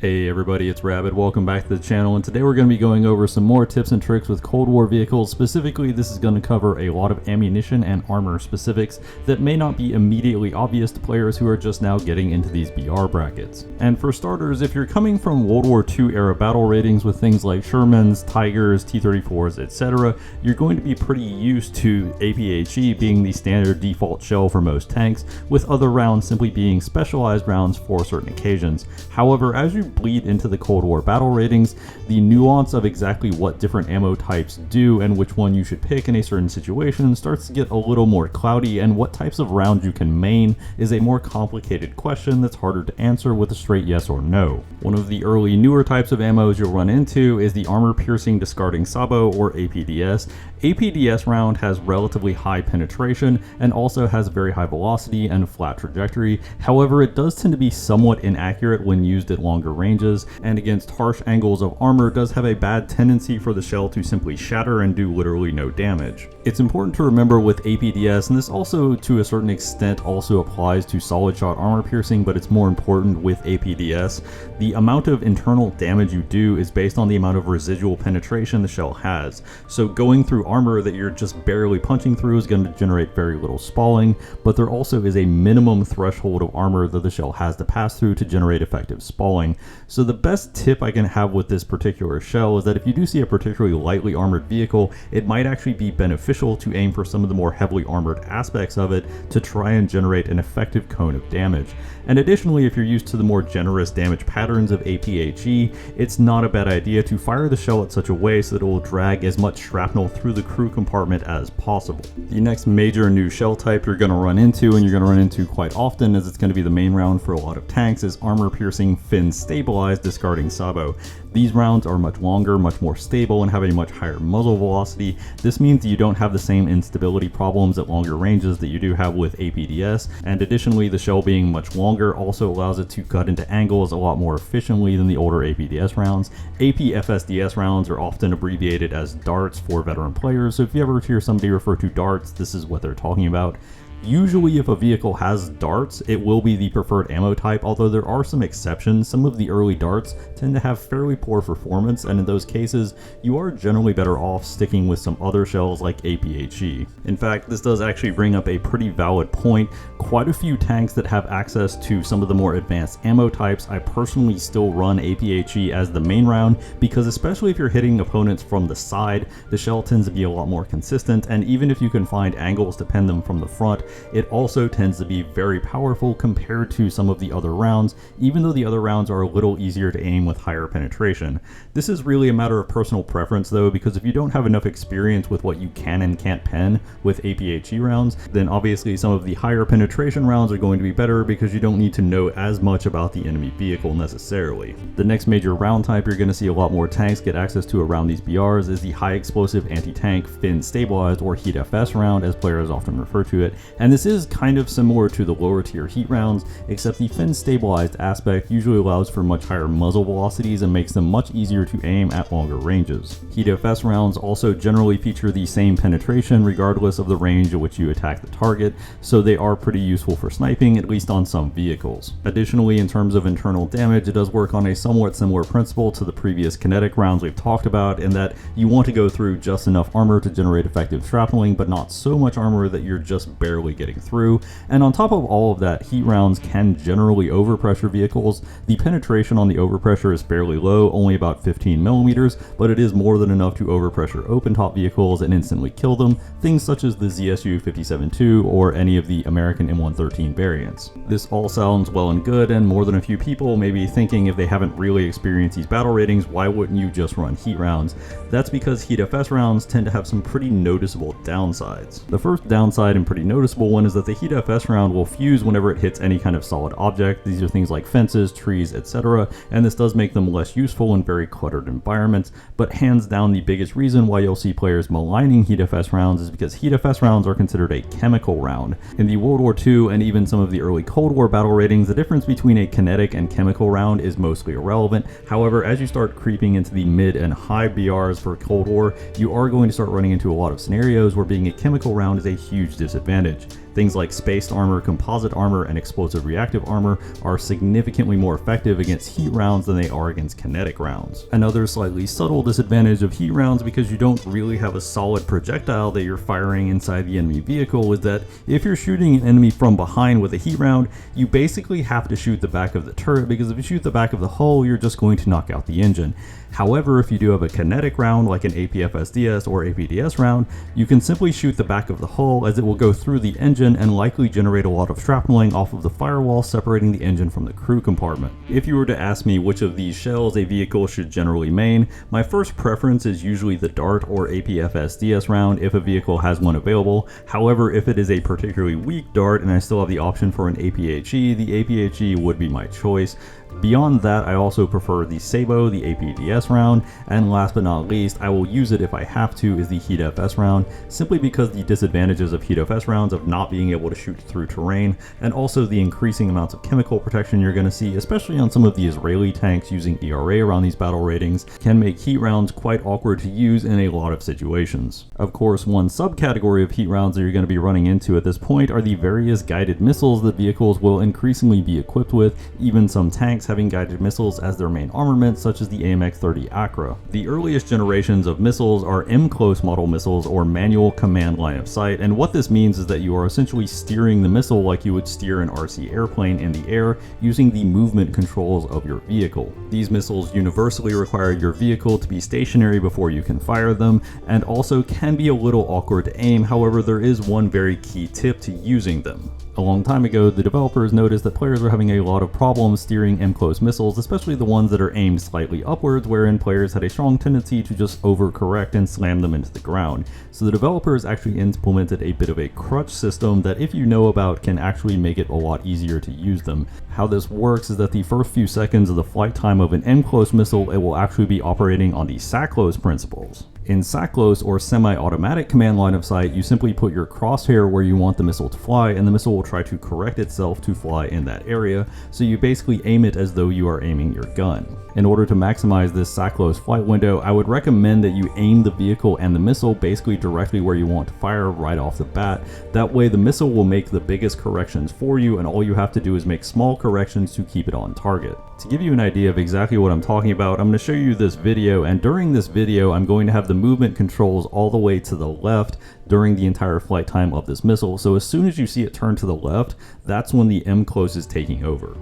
Hey everybody, it's Rabbit. Welcome back to the channel, and today we're going to be going over some more tips and tricks with Cold War vehicles. Specifically, this is going to cover a lot of ammunition and armor specifics that may not be immediately obvious to players who are just now getting into these BR brackets. And for starters, if you're coming from World War II era battle ratings with things like Shermans, Tigers, T-34s, etc., you're going to be pretty used to APHE being the standard default shell for most tanks, with other rounds simply being specialized rounds for certain occasions. However, as you bleed into the Cold War battle ratings, the nuance of exactly what different ammo types do and which one you should pick in a certain situation starts to get a little more cloudy, and what types of rounds you can main is a more complicated question that's harder to answer with a straight yes or no. One of the early newer types of ammos you'll run into is the armor piercing discarding sabot, or APDS. APDS round has relatively high penetration and also has very high velocity and flat trajectory. However, it does tend to be somewhat inaccurate when used at longer ranges, and against harsh angles of armor does have a bad tendency for the shell to simply shatter and do literally no damage. It's important to remember with APDS, and this also to a certain extent also applies to solid shot armor piercing, but it's more important with APDS, the amount of internal damage you do is based on the amount of residual penetration the shell has. So going through armor that you're just barely punching through is going to generate very little spalling, but there also is a minimum threshold of armor that the shell has to pass through to generate effective spalling. So the best tip I can have with this particular shell is that if you do see a particularly lightly armored vehicle, it might actually be beneficial to aim for some of the more heavily armored aspects of it to try and generate an effective cone of damage. And additionally, if you're used to the more generous damage patterns of APHE, it's not a bad idea to fire the shell at such a way so that it will drag as much shrapnel through the crew compartment as possible. The next major new shell type you're going to run into, and you're going to run into quite often as it's going to be the main round for a lot of tanks, is armor piercing fin stabilized discarding sabot. These rounds are much longer, much more stable, and have a much higher muzzle velocity. This means you don't have the same instability problems at longer ranges that you do have with APDS, and additionally the shell being much longer also allows it to cut into angles a lot more efficiently than the older APDS rounds. APFSDS rounds are often abbreviated as darts for veteran players, so if you ever hear somebody refer to darts, this is what they're talking about. Usually if a vehicle has darts, it will be the preferred ammo type, although there are some exceptions. Some of the early darts tend to have fairly poor performance, and in those cases, you are generally better off sticking with some other shells like APHE. In fact, this does actually bring up a pretty valid point. Quite a few tanks that have access to some of the more advanced ammo types, I personally still run APHE as the main round, because especially if you're hitting opponents from the side, the shell tends to be a lot more consistent, and even if you can find angles to pen them from the front, it also tends to be very powerful compared to some of the other rounds, even though the other rounds are a little easier to aim with higher penetration. This is really a matter of personal preference though, because if you don't have enough experience with what you can and can't pen with APHE rounds, then obviously some of the higher penetration rounds are going to be better because you don't need to know as much about the enemy vehicle necessarily. The next major round type you're going to see a lot more tanks get access to around these BRs is the high explosive anti-tank fin stabilized, or HEAT FS round as players often refer to it. And this is kind of similar to the lower tier heat rounds, except the fin stabilized aspect usually allows for much higher muzzle velocities and makes them much easier to aim at longer ranges. HEAT FS rounds also generally feature the same penetration regardless of the range at which you attack the target, so they are pretty useful for sniping, at least on some vehicles. Additionally, in terms of internal damage, it does work on a somewhat similar principle to the previous kinetic rounds we've talked about, in that you want to go through just enough armor to generate effective shrapneling, but not so much armor that you're just barely getting through. And on top of all of that, heat rounds can generally overpressure vehicles. The penetration on the overpressure is fairly low, only about 15 millimeters, but it is more than enough to overpressure open top vehicles and instantly kill them, things such as the ZSU 57-2 or any of the American M113 variants. This all sounds well and good, and more than a few people may be thinking, if they haven't really experienced these battle ratings, why wouldn't you just run heat rounds? That's because HEAT FS rounds tend to have some pretty noticeable downsides. The first downside, and pretty noticeable one, is that the HEAT FS round will fuse whenever it hits any kind of solid object. These are things like fences, trees, etc., and this does make them less useful in very cluttered environments, but hands down the biggest reason why you'll see players maligning HEAT FS rounds is because HEAT FS rounds are considered a chemical round. In the World War II and even some of the early Cold War battle ratings, the difference between a kinetic and chemical round is mostly irrelevant. However, as you start creeping into the mid and high BRs for Cold War, you are going to start running into a lot of scenarios where being a chemical round is a huge disadvantage. Things like spaced armor, composite armor, and explosive reactive armor are significantly more effective against heat rounds than they are against kinetic rounds. Another slightly subtle disadvantage of heat rounds, because you don't really have a solid projectile that you're firing inside the enemy vehicle, is that if you're shooting an enemy from behind with a heat round, you basically have to shoot the back of the turret, because if you shoot the back of the hull, you're just going to knock out the engine. However, if you do have a kinetic round like an APFSDS or APDS round, you can simply shoot the back of the hull, as it will go through the engine and likely generate a lot of shrapneling off of the firewall separating the engine from the crew compartment. If you were to ask me which of these shells a vehicle should generally main, my first preference is usually the Dart or APFSDS round if a vehicle has one available. However, if it is a particularly weak Dart and I still have the option for an APHE, the APHE would be my choice. Beyond that, I also prefer the Sabo, the APDS round, and last but not least, I will use it if I have to, is the Heat FS round, simply because the disadvantages of Heat FS rounds of not being able to shoot through terrain, and also the increasing amounts of chemical protection you're going to see, especially on some of the Israeli tanks using ERA around these battle ratings, can make heat rounds quite awkward to use in a lot of situations. Of course, one subcategory of heat rounds that you're going to be running into at this point are the various guided missiles that vehicles will increasingly be equipped with, even some tanks having guided missiles as their main armament, such as the AMX-30 Acra. The earliest generations of missiles are M-Close model missiles, or manual command line of sight, and what this means is that you are essentially steering the missile like you would steer an RC airplane in the air using the movement controls of your vehicle. These missiles universally require your vehicle to be stationary before you can fire them, and also can be a little awkward to aim. However, there is one very key tip to using them. A long time ago, the developers noticed that players were having a lot of problems steering M-Close missiles, especially the ones that are aimed slightly upwards, wherein players had a strong tendency to just overcorrect and slam them into the ground. So the developers actually implemented a bit of a crutch system that, if you know about, can actually make it a lot easier to use them. How this works is that the first few seconds of the flight time of an M-Close missile, it will actually be operating on the SACLOS principles. In SACLOS, or semi-automatic command line of sight, you simply put your crosshair where you want the missile to fly, and the missile will try to correct itself to fly in that area, so you basically aim it as though you are aiming your gun. In order to maximize this SACLOS flight window, I would recommend that you aim the vehicle and the missile basically directly where you want to fire right off the bat. That way the missile will make the biggest corrections for you, and all you have to do is make small corrections to keep it on target. To give you an idea of exactly what I'm talking about, I'm going to show you this video, and during this video I'm going to have the movement controls all the way to the left during the entire flight time of this missile. So as soon as you see it turn to the left, that's when the M-Close is taking over.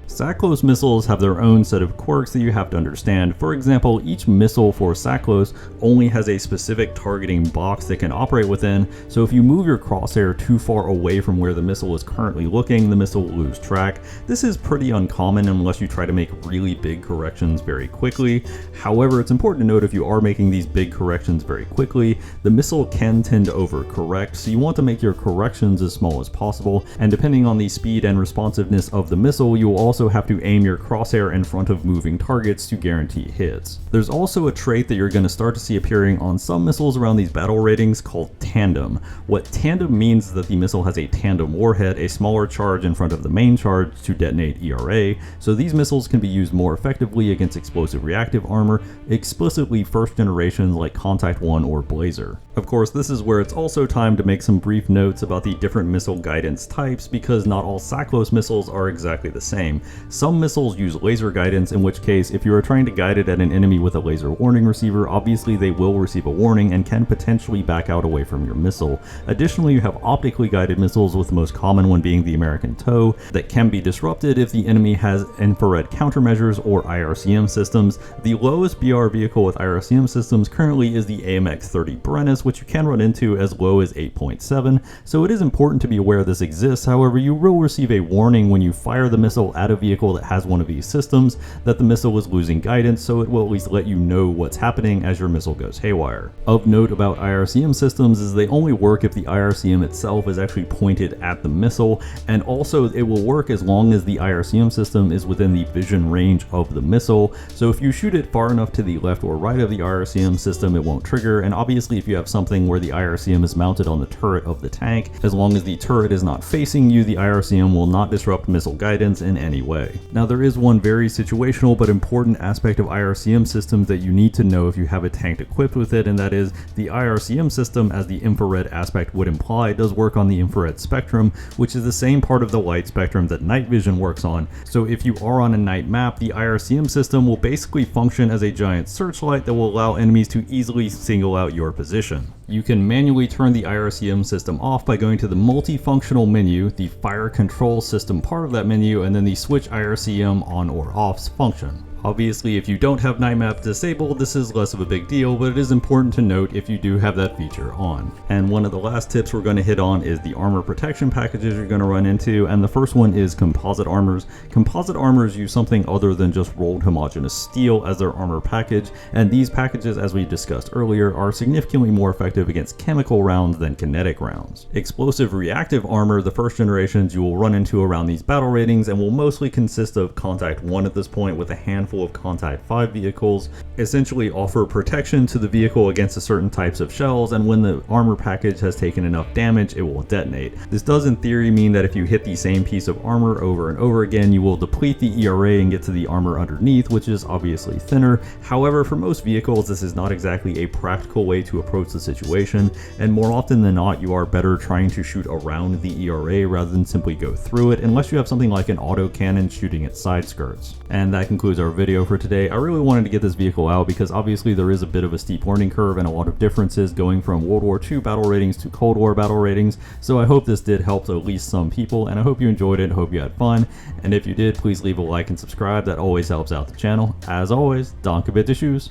SACLOS missiles have their own set of quirks that you have to understand. For example, each missile for SACLOS only has a specific targeting box that can operate within, so if you move your crosshair too far away from where the missile is currently looking, the missile will lose track. This is pretty uncommon unless you try to make really big corrections very quickly. However, it's important to note if you are making these big corrections very quickly, the missile can tend to overcorrect, so you want to make your corrections as small as possible, and depending on the speed and responsiveness of the missile, you will also have to aim your crosshair in front of moving targets to guarantee hits. There's also a trait that you're going to start to see appearing on some missiles around these battle ratings called tandem. What tandem means is that the missile has a tandem warhead, a smaller charge in front of the main charge to detonate ERA, so these missiles can be used more effectively against explosive reactive armor, explicitly first generations like Contact 1 or Blazer. Of course, this is where it's also time to make some brief notes about the different missile guidance types, because not all SACLOS missiles are exactly the same. Some missiles use laser guidance, in which case if you are trying to guide it at an enemy with a laser warning receiver, obviously they will receive a warning and can potentially back out away from your missile. Additionally, you have optically guided missiles, with the most common one being the American TOW, that can be disrupted if the enemy has infrared countermeasures or IRCM systems. The lowest BR vehicle with IRCM systems currently is the AMX-30 Brennus, which you can run into as low as 8.7, so it is important to be aware this exists. However, you will receive a warning when you fire the missile at a vehicle that has one of these systems that the missile is losing guidance, so it will at least let you know what's happening as your missile goes haywire. Of note about IRCM systems is they only work if the IRCM itself is actually pointed at the missile, and also it will work as long as the IRCM system is within the vision range of the missile. So if you shoot it far enough to the left or right of the IRCM system, it won't trigger, and obviously if you have something where the IRCM is mounted on the turret of the tank, as long as the turret is not facing you, the IRCM will not disrupt missile guidance in any way. away. Now there is one very situational but important aspect of IRCM systems that you need to know if you have a tank equipped with it, and that is the IRCM system, as the infrared aspect would imply, does work on the infrared spectrum, which is the same part of the light spectrum that night vision works on. So if you are on a night map, the IRCM system will basically function as a giant searchlight that will allow enemies to easily single out your position. You can manually turn the IRCM system off by going to the multifunctional menu, the fire control system part of that menu, and then the switch IRCM on or off function. Obviously, if you don't have night map disabled, this is less of a big deal, but it is important to note if you do have that feature on. And one of the last tips we're going to hit on is the armor protection packages you're going to run into, and the first one is composite armors. Composite armors use something other than just rolled homogeneous steel as their armor package, and these packages, as we discussed earlier, are significantly more effective against chemical rounds than kinetic rounds. Explosive reactive armor, the first generations you will run into around these battle ratings, and will mostly consist of Contact 1 at this point, with a handful of Contact 5 vehicles, essentially offer protection to the vehicle against a certain types of shells, and when the armor package has taken enough damage, it will detonate. This does in theory mean that if you hit the same piece of armor over and over again, you will deplete the ERA and get to the armor underneath, which is obviously thinner. However, for most vehicles, this is not exactly a practical way to approach the situation, and more often than not, you are better trying to shoot around the ERA rather than simply go through it, unless you have something like an autocannon shooting its side skirts. And that concludes our video for today. I really wanted to get this vehicle out because obviously there is a bit of a steep learning curve and a lot of differences going from World War II battle ratings to Cold War battle ratings, so I hope this did help to at least some people, and I hope you enjoyed it, hope you had fun, and if you did, please leave a like and subscribe. That always helps out the channel. As always, danke bitte, tschüss.